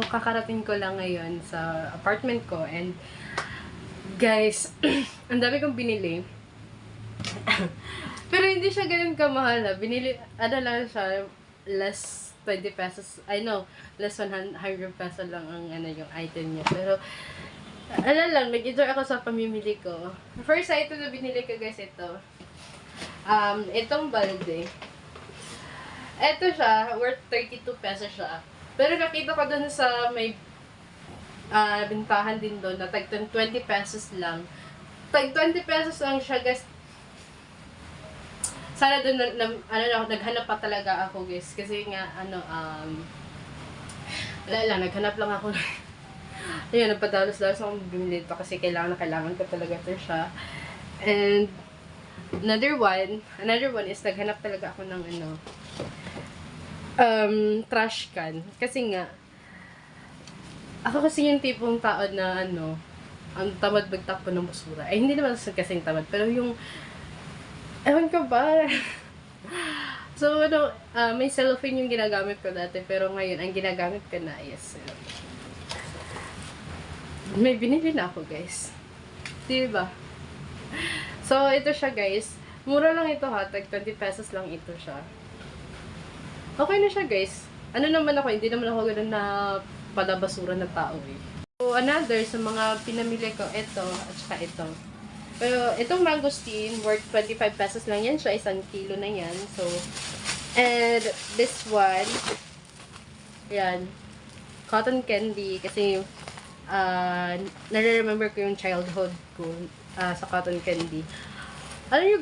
kakarating ko lang ngayon sa apartment ko and guys, ang dami kong binili. Pero hindi siya ganun kamahal ha. Binili, lang siya, less 20 pesos. I know, less 100 pesos lang ang yung item niya. Pero, lang, nag-enjoy ako sa pamimili ko. First item na binili ko guys, ito. Itong balde. Ito siya, worth 32 pesos siya. Pero nakita ko dun sa may bintahan din doon na tag 20 pesos lang. Tag 20 pesos lang siya guys. Sana doon naghanap pa talaga ako guys. Kasi nga, wala lang, naghanap lang ako. Ayun, nagpadalos-dalos akong bumili ito kasi kailangan ko talaga ito siya. And, another one is naghanap talaga ako ng trash can. Kasi nga, ako kasi yung tipong tao na ang tamad magtakbo ng basura. Ay, hindi naman kasing tamad, pero yung, ewan ko ba? So, may cellophane yung ginagamit ko dati, pero ngayon, ang ginagamit ko na is, may binili na ako, guys. Diba? So, ito siya, guys. Mura lang ito, ha. Tag 20 pesos lang ito siya. Okay na siya, guys. Ano naman ako, hindi naman ako ganun na palabasura na tao, eh. So, another, sa mga pinamili ko, ito, at saka ito. Pero, itong mangosteen, worth 25 pesos lang yan siya. 1 kilo na yan. So, and this one, yan, cotton candy. Kasi, nare-remember ko yung childhood ko sa cotton candy. Alam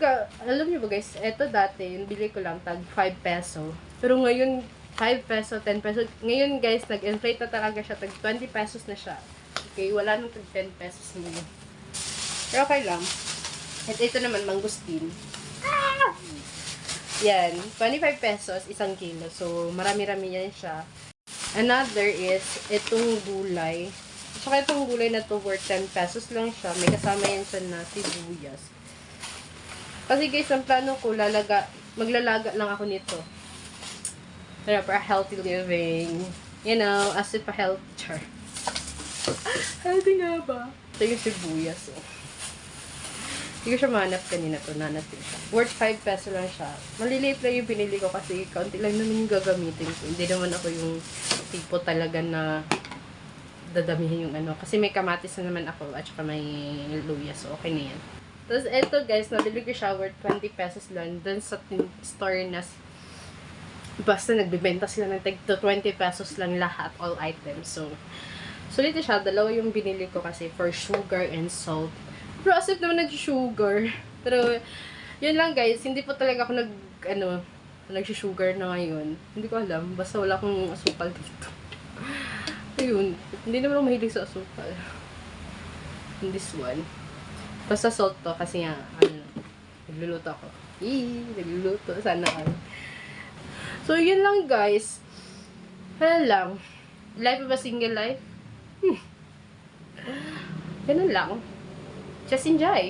nyo ba guys, eto dati, yung bili ko lang, tag 5 peso. Pero ngayon, 5 peso, 10 peso. Ngayon guys, nag-inflate na talaga siya, tag 20 pesos na siya. Okay, wala nang tag 10 pesos ngayon. Pero okay lang. At ito naman, mangosteen. Yan, 25 pesos, 1 kilo. So, marami-rami yan siya. Another is, itong gulay. Saka itong gulay na to, worth 10 pesos lang siya. May kasama yan siya na sibuyas. Kasi guys, ang plano ko, maglalaga lang ako nito. Para for a healthy living. You know, as if a health chart. Healthy nga ba? Ito yung sibuyas, oh. Hindi ko siya mahanap kanina to. Nanapin siya. Worth 5 peso lang siya. Maliliit lang yung pinili ko kasi kaunti lang naman yung gagamitin ko. Hindi naman ako yung tipo talaga na dadamihin yung Kasi may kamatis na naman ako at saka may luya. So, okay na yan. Tapos, eto guys, nabili ko siya worth 20 pesos lang. Dun sa store na basta nagbibenta sila ng tag 20 pesos lang lahat, all items. So, sulit siya. Dalawa yung binili ko kasi for sugar and salt. Pero as if naman nag-sugar. Pero, yun lang guys. Hindi po talaga ako nag-sugar na ngayon. Hindi ko alam. Basta wala akong asukal dito. Ayun. Hindi naman ako mahilig sa asukal. In this one. Basta salt to kasi nga, nagluluto ako. Nagluluto. Sana So, yun lang guys. Ano lang. Life of a single life? Ganun lang. Just enjoy.